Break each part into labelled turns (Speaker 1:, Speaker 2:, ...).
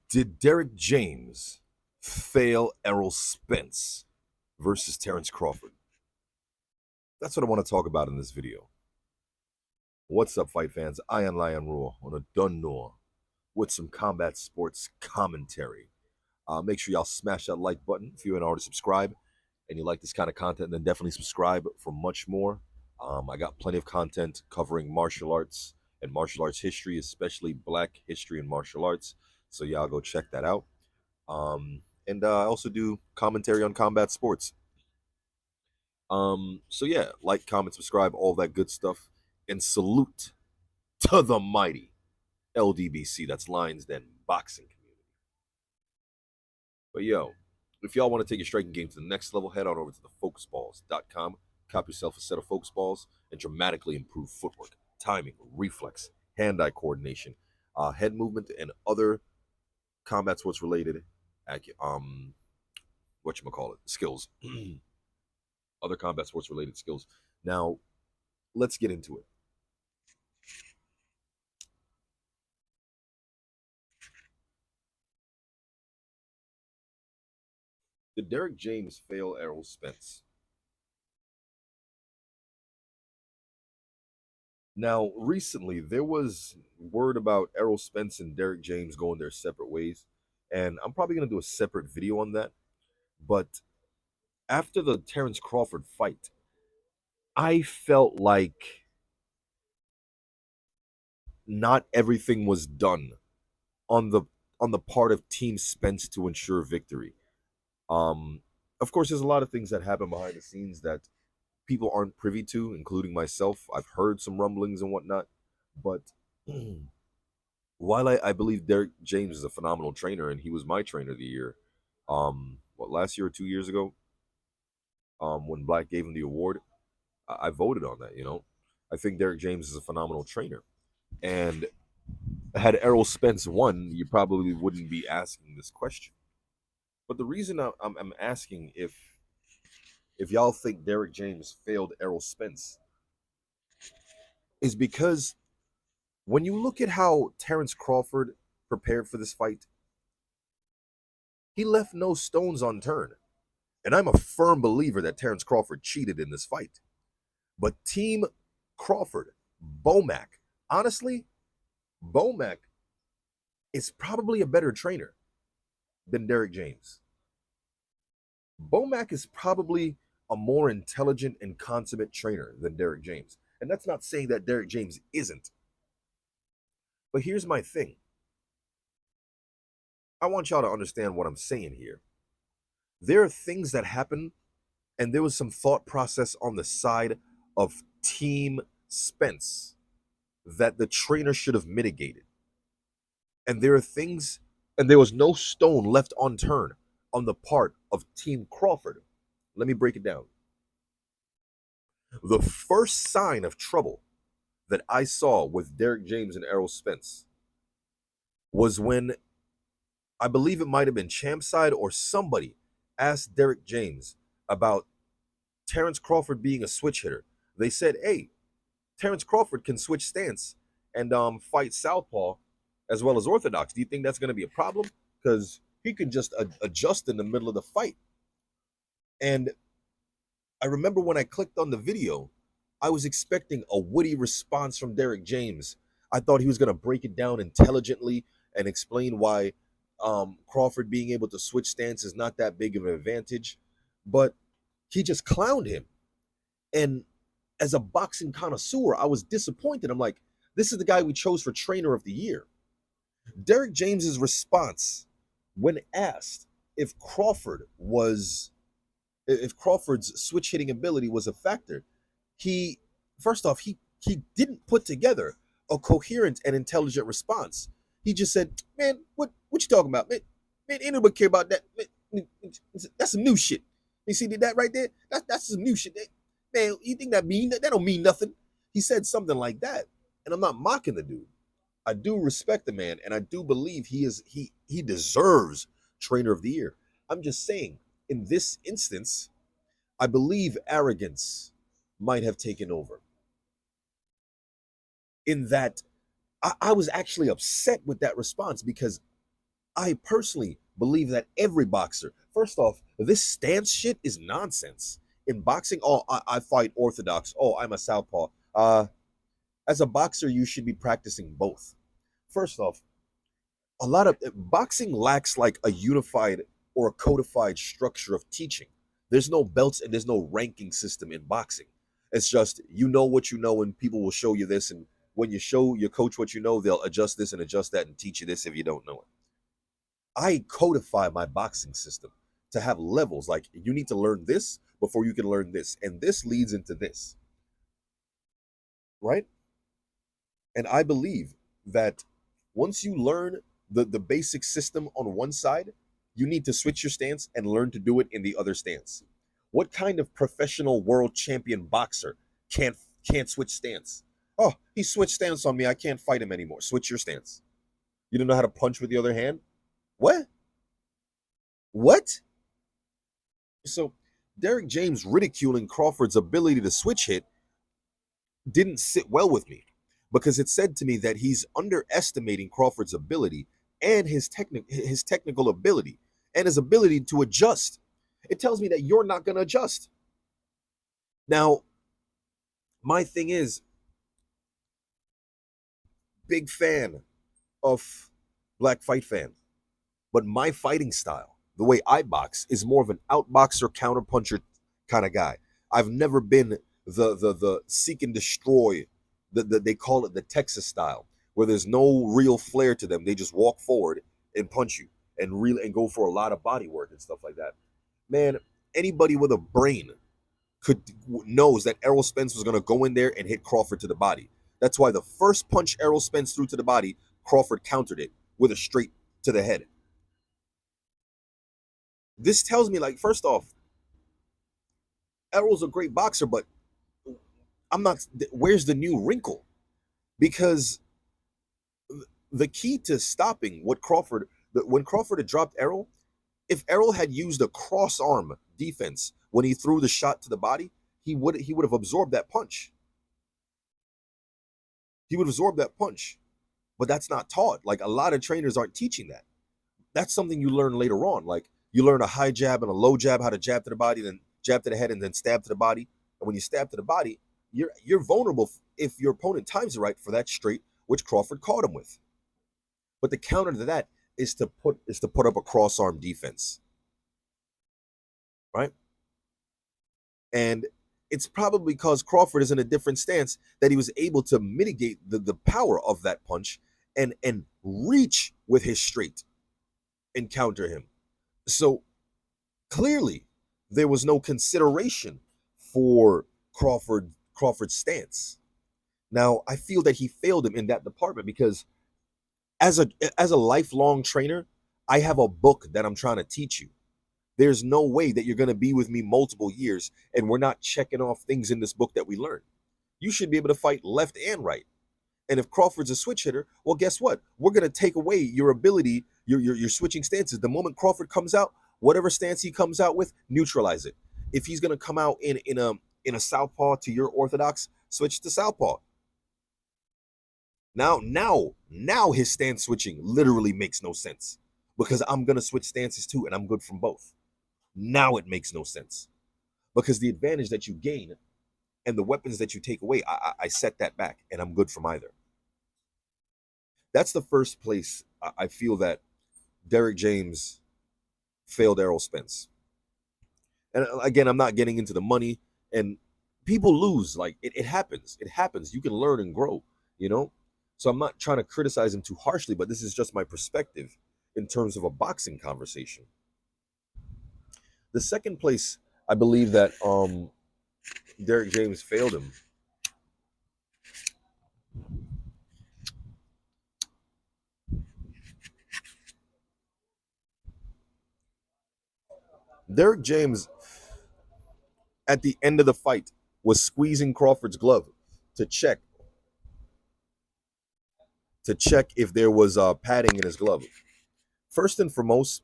Speaker 1: Did Derrick James fail Errol Spence versus Terrence Crawford? That's what I want to talk about in this video. What's up, fight fans? I am Lion Raw on a Dun Noir with some combat sports commentary. Make sure y'all smash that like button if you haven't already subscribed and you like this kind of content. Then definitely subscribe for much more. I got plenty of content covering martial arts and martial arts history, especially Black history and martial arts. So y'all go check that out. And I also do commentary on combat sports. So yeah, like, comment, subscribe, all that good stuff, and salute to the mighty LDBC. That's Lions Den Boxing Community. But yo, if y'all want to take your striking game to the next level, head on over to thefocusballs.com, cop yourself a set of focus balls, and dramatically improve footwork, timing, reflex, hand-eye coordination, head movement, and other combat sports related skills. Other combat sports related skills. Now, let's get into it. Did Derrick James fail Errol Spence? Now, recently there was word about Errol Spence and Derrick James going their separate ways, and I'm probably going to do a separate video on that. But after the Terrence Crawford fight, I felt like not everything was done on the part of Team Spence to ensure victory. Um, of course, there's a lot of things that happen behind the scenes that people aren't privy to, including myself. I've heard some rumblings and whatnot, but while I believe Derrick James is a phenomenal trainer and he was my trainer of the year, last year or 2 years ago, when Black gave him the award, I voted on that. I think Derrick James is a phenomenal trainer, and had Errol Spence won, you probably wouldn't be asking this question. But the reason I'm asking if y'all think Derrick James failed Errol Spence is because when you look at how Terrence Crawford prepared for this fight, he left no stones unturned. And I'm a firm believer that Terrence Crawford cheated in this fight. But Team Crawford, Bomac, honestly, Bomac is probably a better trainer than Derrick James. Bomac is probably a more intelligent and consummate trainer than Derrick James. And that's not saying that Derrick James isn't. But here's my thing. I want y'all to understand what I'm saying here. There are things that happen, and there was some thought process on the side of Team Spence that the trainer should have mitigated. And there are things, and there was no stone left unturned on the part of Team Crawford. Let me break it down. The first sign of trouble that I saw with Derrick James and Errol Spence was when, I believe it might have been Champside or somebody, asked Derrick James about Terrence Crawford being a switch hitter. They said, hey, Terrence Crawford can switch stance and fight southpaw as well as orthodox. Do you think that's going to be a problem? Because he can just adjust in the middle of the fight. And I remember when I clicked on the video, I was expecting a witty response from Derrick James. I thought he was going to break it down intelligently and explain why Crawford being able to switch stance is not that big of an advantage. But he just clowned him. And as a boxing connoisseur, I was disappointed. I'm like, this is the guy we chose for trainer of the year. Derrick James's response when asked if Crawford's switch hitting ability was a factor, he didn't put together a coherent and intelligent response. He just said, man, what you talking about? Man, anybody care about that? Man, that's some new shit. You see that right there? That's some new shit. Man, you think that don't mean nothing? He said something like that. And I'm not mocking the dude. I do respect the man, and I do believe he deserves trainer of the year. I'm just saying, in this instance, I believe arrogance might have taken over. In that, I was actually upset with that response because I personally believe that every boxer, first off, this stance shit is nonsense. In boxing, oh, I fight orthodox. Oh, I'm a southpaw. As a boxer, you should be practicing both. First off, a lot of boxing lacks like a unified or a codified structure of teaching. There's no belts and there's no ranking system in boxing. It's just you know what you know, and people will show you this. And when you show your coach what you know, they'll adjust this and adjust that and teach you this if you don't know it. I codify my boxing system to have levels. Like you need to learn this before you can learn this, and this leads into this, right? And I believe that once you learn the basic system on one side, you need to switch your stance and learn to do it in the other stance. What kind of professional world champion boxer can't can't switch stance? Oh, he switched stance on me. I can't fight him anymore. Switch your stance. You don't know how to punch with the other hand? What? What? So Derrick James ridiculing Crawford's ability to switch hit didn't sit well with me because it said to me that he's underestimating Crawford's ability and his technical ability and his ability to adjust. It tells me that you're not going to adjust. Now, my thing is, big fan of Black Fight Fan, but my fighting style, the way I box, is more of an outboxer, counterpuncher kind of guy. I've never been the seek and destroy. They call it the Texas style, where there's no real flair to them. They just walk forward and punch you and go for a lot of body work and stuff like that. Man, anybody with a brain knows that Errol Spence was going to go in there and hit Crawford to the body. That's why the first punch Errol Spence threw to the body, Crawford countered it with a straight to the head. This tells me, like, first off, Errol's a great boxer, but I'm not. Where's the new wrinkle? Because the key to stopping what when Crawford had dropped Errol, if Errol had used a cross arm defense when he threw the shot to the body, he would have absorbed that punch. He would absorb that punch, but that's not taught. Like a lot of trainers aren't teaching that. That's something you learn later on. Like you learn a high jab and a low jab, how to jab to the body, then jab to the head, and then stab to the body. And when you stab to the body, you're vulnerable if your opponent times it right for that straight, which Crawford caught him with. But the counter to that is to put up a cross arm defense, right? And it's probably because Crawford is in a different stance that he was able to mitigate the power of that punch and reach with his straight and counter him. So clearly there was no consideration for Crawford's stance. Now I feel that he failed him in that department because as a lifelong trainer, I have a book that I'm trying to teach you. There's no way that you're going to be with me multiple years and we're not checking off things in this book that we learned. You should be able to fight left and right. And if Crawford's a switch hitter, well, guess what? We're going to take away your ability, your switching stances. The moment Crawford comes out, whatever stance he comes out with, neutralize it. If he's going to come out in a southpaw to your orthodox, switch to southpaw. Now his stance switching literally makes no sense because I'm going to switch stances too and I'm good from both. Now it makes no sense because the advantage that you gain and the weapons that you take away, I set that back and I'm good from either. That's the first place I feel that Derrick James failed Errol Spence. And again, I'm not getting into the money and people lose. Like it happens. It happens. You can learn and grow, you know? So I'm not trying to criticize him too harshly, but this is just my perspective in terms of a boxing conversation. The second place I believe that Derrick James failed him. Derrick James, at the end of the fight, was squeezing Crawford's glove to check if there was padding in his glove. First and foremost,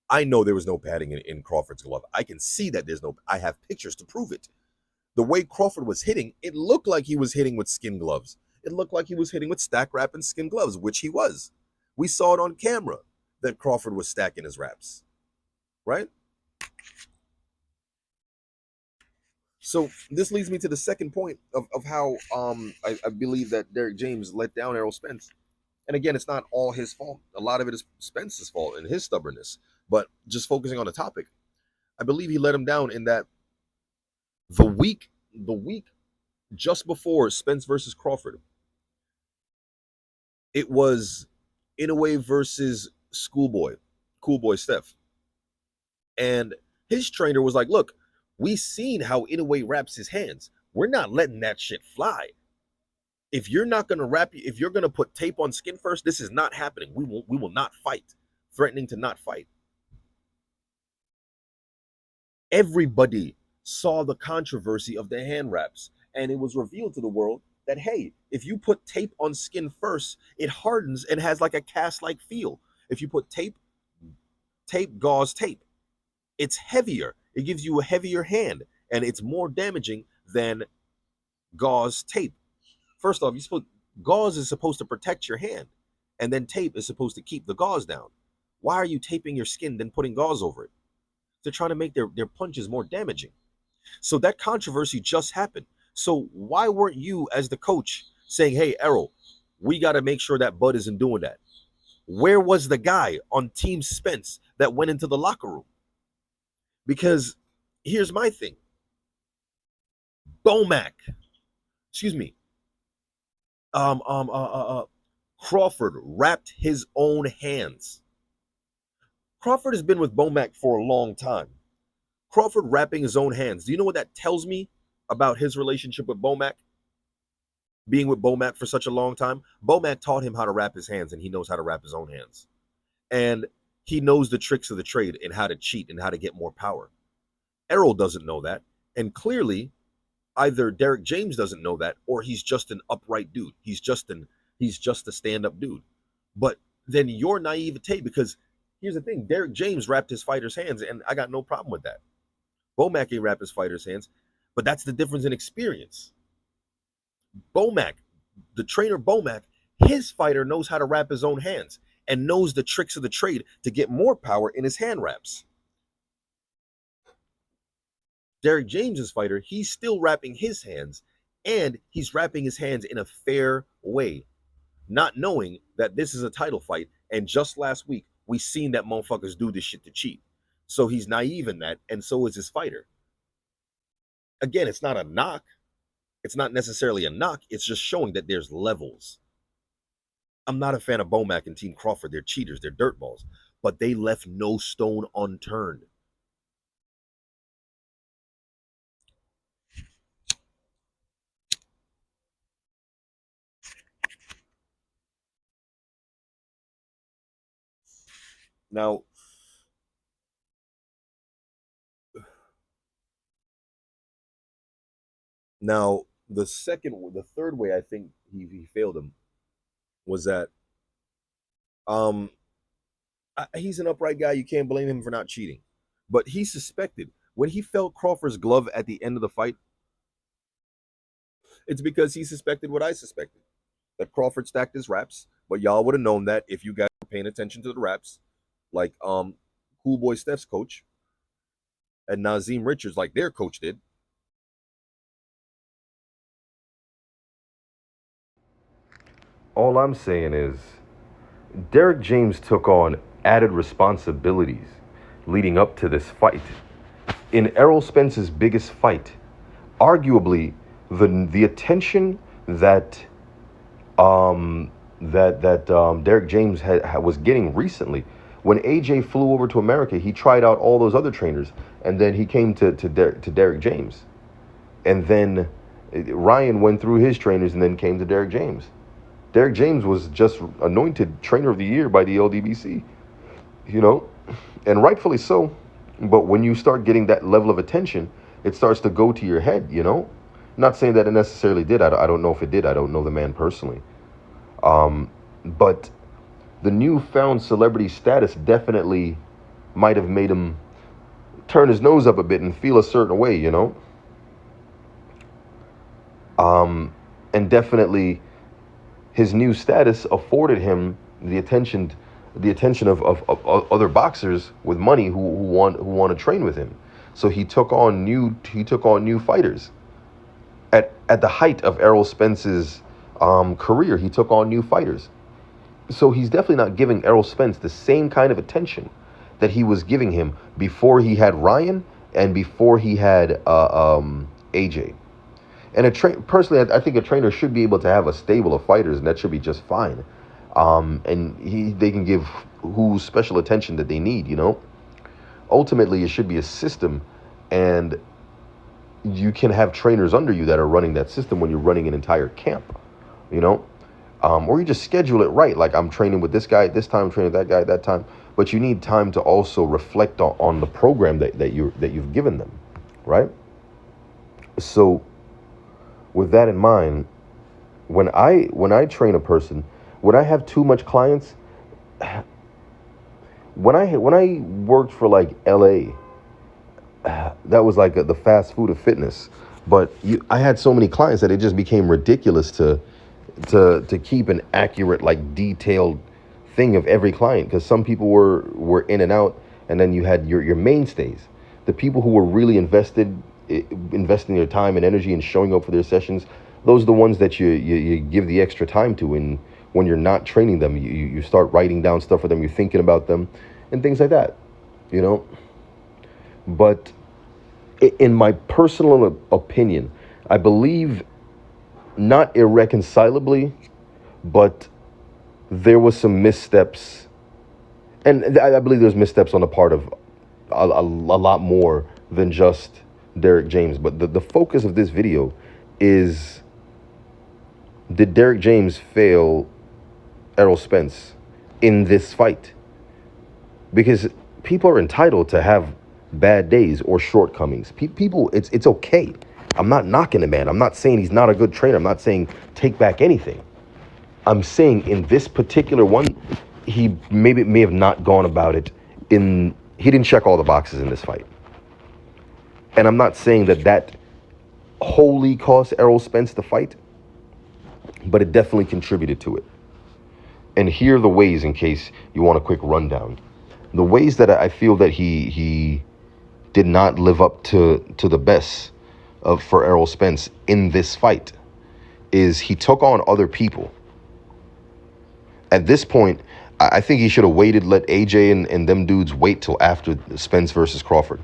Speaker 1: I know there was no padding in Crawford's glove. I can see that there's no. I have pictures to prove it. The way Crawford was hitting, it looked like he was hitting with skin gloves. It looked like he was hitting with stack wrap and skin gloves, which he was. We saw it on camera that Crawford was stacking his raps, right? So this leads me to the second point of how I believe that Derrick James let down Errol Spence. And again, it's not all his fault. A lot of it is Spence's fault and his stubbornness. But just focusing on the topic, I believe he let him down in that the week just before Spence versus Crawford, it was Inoue versus Cool Boy Steph. And his trainer was like, look, we seen how Inoue wraps his hands. We're not letting that shit fly. If you're not gonna if you're gonna put tape on skin first, this is not happening. We will not fight. Threatening to not fight. Everybody saw the controversy of the hand wraps, and it was revealed to the world that, hey, if you put tape on skin first, it hardens and has like a cast-like feel. If you put tape, gauze, tape, it's heavier. It gives you a heavier hand, and it's more damaging than gauze tape. First off, gauze is supposed to protect your hand, and then tape is supposed to keep the gauze down. Why are you taping your skin then putting gauze over it? They're trying to make their punches more damaging. So that controversy just happened. So why weren't you, as the coach, saying, hey, Errol, we got to make sure that Bud isn't doing that? Where was the guy on Team Spence that went into the locker room? Because here's my thing. Crawford wrapped his own hands. Crawford has been with Bomac for a long time. Crawford wrapping his own hands. Do you know what that tells me about his relationship with Bomac? Being with Bomac for such a long time, Bomac taught him how to wrap his hands, and he knows how to wrap his own hands. And he knows the tricks of the trade and how to cheat and how to get more power. Errol doesn't know that. And clearly, either Derrick James doesn't know that, or he's just an upright dude. He's just a stand-up dude. But then your naivete, because here's the thing, Derrick James wrapped his fighter's hands, and I got no problem with that. Bomac ain't wrap his fighter's hands, but that's the difference in experience. Bomac, the trainer Bomac, his fighter knows how to wrap his own hands and knows the tricks of the trade to get more power in his hand wraps. Derrick James's fighter, he's still wrapping his hands, and he's wrapping his hands in a fair way, not knowing that this is a title fight. And just last week, we seen that motherfuckers do this shit to cheat. So he's naive in that, and so is his fighter. Again, it's not a knock. It's not necessarily a knock. It's just showing that there's levels. I'm not a fan of Bomac and Team Crawford. They're cheaters. They're dirtballs. But they left no stone unturned. Now, the third way I think he failed him was that he's an upright guy. You can't blame him for not cheating. But he suspected when he felt Crawford's glove at the end of the fight, it's because he suspected what I suspected, that Crawford stacked his wraps. But y'all would have known that if you guys were paying attention to the wraps, like Cool Boy Steph's coach and Nazim Richards, like their coach did. All I'm saying is Derrick James took on added responsibilities leading up to this fight. In Errol Spence's biggest fight, arguably the attention that Derrick James was getting recently. When AJ flew over to America, he tried out all those other trainers, and then he came to Derrick James, and then Ryan went through his trainers and then came to Derrick James. Derrick James was just anointed trainer of the year by the LDBC, and rightfully so. But when you start getting that level of attention, it starts to go to your head, Not saying that it necessarily did. I don't know if it did. I don't know the man personally. But the newfound celebrity status definitely might have made him turn his nose up a bit and feel a certain way, And definitely his new status afforded him
Speaker 2: the attention of other boxers with money who want to train with him. So he took on new fighters. At the height of Errol Spence's career, he took on new fighters. So he's definitely not giving Errol Spence the same kind of attention that he was giving him before he had Ryan and before he had AJ. And personally, I think a trainer should be able to have a stable of fighters, and that should be just fine. And they can give who special attention that they need. Ultimately, it should be a system, and you can have trainers under you that are running that system when you're running an entire camp. Or you just schedule it right. Like, I'm training with this guy at this time, I'm training with that guy at that time. But you need time to also reflect on the program that you've given them, right? So, with that in mind, when I train a person, when I have too much clients, when I worked for like LA, that was like the fast food of fitness. But I had so many clients that it just became ridiculous to keep an accurate, like, detailed thing of every client, because some people were in and out, and then you had your mainstays, the people who were really investing their time and energy and showing up for their sessions. Those are the ones that you give the extra time to, and when you're not training them, you start writing down stuff for them, you're thinking about them and things like that, but in my personal opinion, I believe, not irreconcilably, but there was some missteps, and I believe there's missteps on the part of a lot more than just Derrick James. But the focus of this video is, did Derrick James fail Errol Spence in this fight? Because people are entitled to have bad days or shortcomings. People, it's okay. I'm not knocking the man. I'm not saying he's not a good trainer. I'm not saying take back anything. I'm saying in this particular one, he may have not gone about it he didn't check all the boxes in this fight. And I'm not saying that wholly cost Errol Spence the fight, but it definitely contributed to it. And here are the ways, in case you want a quick rundown. The ways that I feel that he did not live up to the best for Errol Spence in this fight is he took on other people. At this point, I think he should have waited, let AJ and them dudes wait till after Spence versus Crawford,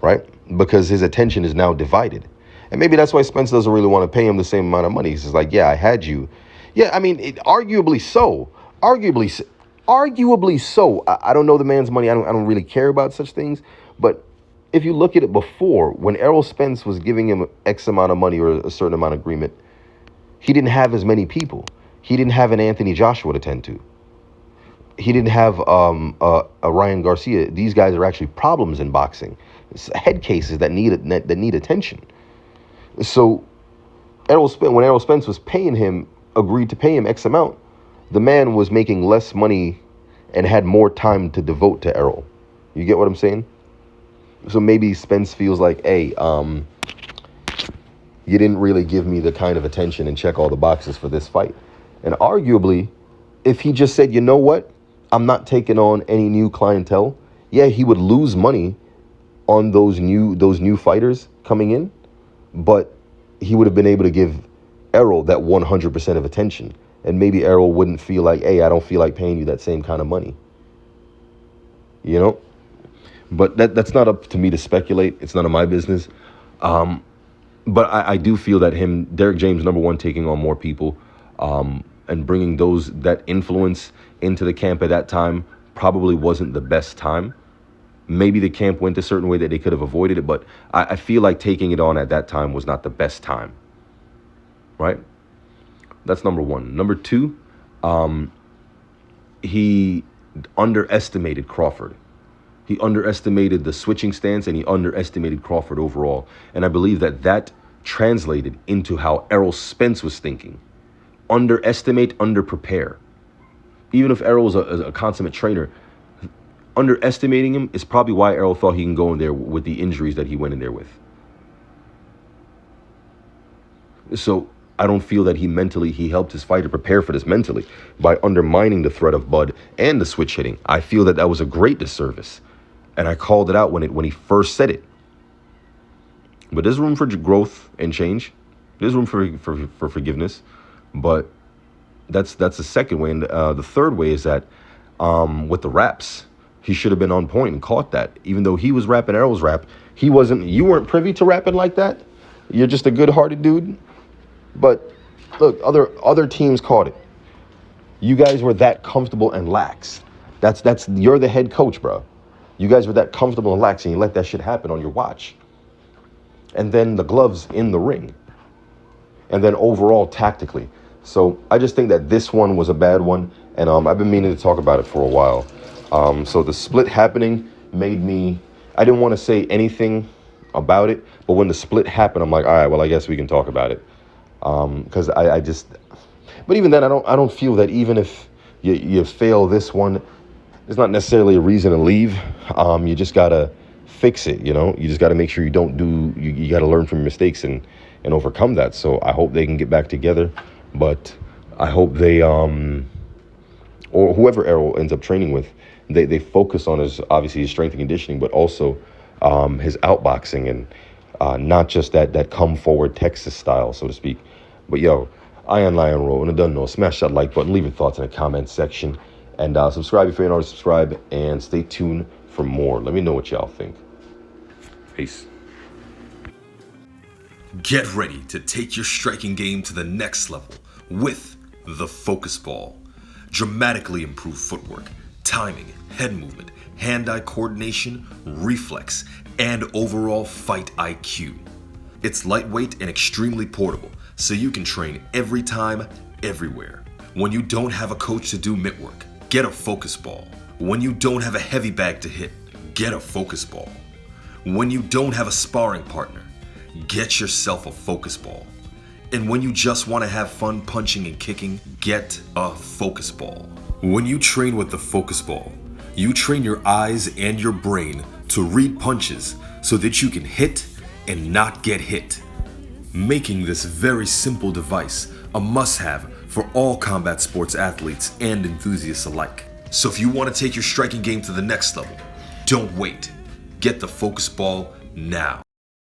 Speaker 2: right? Because his attention is now divided. And maybe that's why Spence doesn't really want to pay him the same amount of money. He's just like, yeah, I had you. Yeah, I mean, arguably so. Arguably so. I don't know the man's money. I don't really care about such things. But if you look at it before, when Errol Spence was giving him X amount of money or a certain amount of agreement, he didn't have as many people. He didn't have an Anthony Joshua to tend to. He didn't have a Ryan Garcia. These guys are actually problems in boxing. It's head cases that need attention. So when Errol Spence was agreed to pay him X amount, the man was making less money and had more time to devote to Errol. You get what I'm saying? So maybe Spence feels like, hey, you didn't really give me the kind of attention and check all the boxes for this fight. And arguably, if he just said, you know what, I'm not taking on any new clientele, yeah, he would lose money on those new fighters coming in, but he would have been able to give Errol that 100% of attention. And maybe Errol wouldn't feel like, hey, I don't feel like paying you that same kind of money. But that's not up to me to speculate. It's none of my business. But I do feel that Derrick James, number one, taking on more people and bringing that influence into the camp at that time probably wasn't the best time. Maybe the camp went a certain way that they could have avoided it, but I feel like taking it on at that time was not the best time, right? That's number one. Number two, he underestimated Crawford. He underestimated the switching stance, and he underestimated Crawford overall. And I believe that translated into how Errol Spence was thinking. Underestimate, underprepare. Even if Errol was a consummate trainer, underestimating him is probably why Errol thought he can go in there with the injuries that he went in there with. So I don't feel that he helped his fighter prepare for this mentally by undermining the threat of Bud and the switch hitting. I feel that was a great disservice. And I called it out when he first said it. But there's room for growth and change. There's room for forgiveness. But that's the second way. And the third way is that with the raps, he should have been on point and caught that. Even though he was rapping Errol's rap, you weren't privy to rapping like that. You're just a good-hearted dude. But look, other teams caught it. You guys were that comfortable and lax. You're the head coach, bro. You guys were that comfortable and lax, and you let that shit happen on your watch. And then the gloves in the ring. And then overall, tactically. So I just think that this one was a bad one, and I've been meaning to talk about it for a while. So the split happening made me, I didn't want to say anything about it, but when the split happened, I'm like, all right, well, I guess we can talk about it. Because but even then, I don't feel that even if you fail this one, it's not necessarily a reason to leave. You just gotta fix it, You just gotta make sure you don't you gotta learn from your mistakes and overcome that. So I hope they can get back together, but I hope they, or whoever Errol ends up training with, they focus on obviously his strength and conditioning, but also his outboxing and not just that come forward Texas style, so to speak. But yo, Iron Lion Roll, and I don't know, smash that like button, leave your thoughts in the comment section, and subscribe if you ain't already subscribed, and stay tuned for more. Let me know what y'all think. Peace.
Speaker 1: Get ready to take your striking game to the next level with the Focus Ball. Dramatically improved footwork, timing, head movement, hand-eye coordination, reflex, and overall fight IQ. It's lightweight and extremely portable, so you can train every time, everywhere. When you don't have a coach to do mitt work, get a Focus Ball. When you don't have a heavy bag to hit, get a Focus Ball. When you don't have a sparring partner, get yourself a Focus Ball. And when you just want to have fun punching and kicking, get a Focus Ball. When you train with the Focus Ball, you train your eyes and your brain to read punches so that you can hit and not get hit, making this very simple device a must-have for all combat sports athletes and enthusiasts alike. So if you want to take your striking game to the next level, don't wait. Get the Focus Ball now.